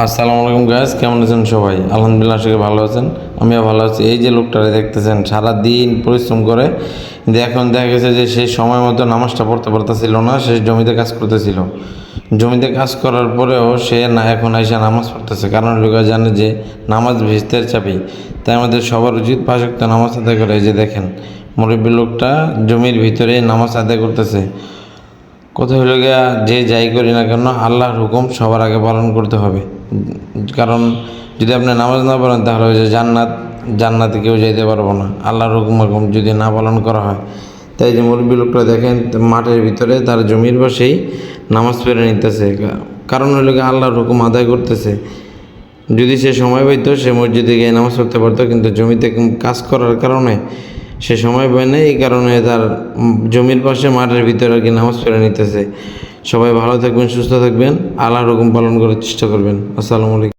আসসালামু আলাইকুম গাইস, কেমন আছেন সবাই? আলহামদুলিল্লাহ, আশা করি ভালো আছেন। আমিও ভালো আছি। এই যে লোকটারে দেখতেছেন, সারাদিন পরিশ্রম করে, কিন্তু এখন দেখা গেছে যে সেই সময় মতো নামাজটা পড়তে পারতেছিল না। সে জমিতে কাজ করতেছিল। জমিতে কাজ করার পরেও সে না এখন আইসা নামাজ পড়তেছে, কারণ লোকেরা জানে যে নামাজ ভিস্তের চাবি। তাই আমাদের সবার উচিত 5 ওয়াক্ত নামাজ আদায় করে। এই যে দেখেন, মুরব্বী লোকটা জমির ভিতরে নামাজ আদায় করতেছে। কথা হলো গিয়া, যে যাই করি না কেন আল্লাহর হুকুম সবার আগে পালন করতে হবে। কারণ যদি আপনি নামাজ না পড়েন তাহলে ওই যে জান্নাতে কেউ যাইতে পারবো না, আল্লাহর হুকুম যদি না পালন করা হয়। তাই যে মুরব্বী লোকটা দেখেন মাঠের ভিতরে তার জমির পাশেই নামাজ পড়ে নিতেছে, কারণ হলো গিয়ে আল্লাহর হুকুম আদায় করতেছে। যদি সে সময় পাইতো সে মসজিদে গিয়ে নামাজ পড়তে পারতো, কিন্তু জমিতে কাজ করার কারণে সে সময় পায় না। এই কারণে তার জমির পাশে মাঠের ভিতরে আর কি নামাজ পড়ে নিতেছে। সবাই ভালো থাকবেন, সুস্থ থাকবেন, আল্লাহর হুকুম পালন করার চেষ্টা করবেন। আসসালামু আলাইকুম।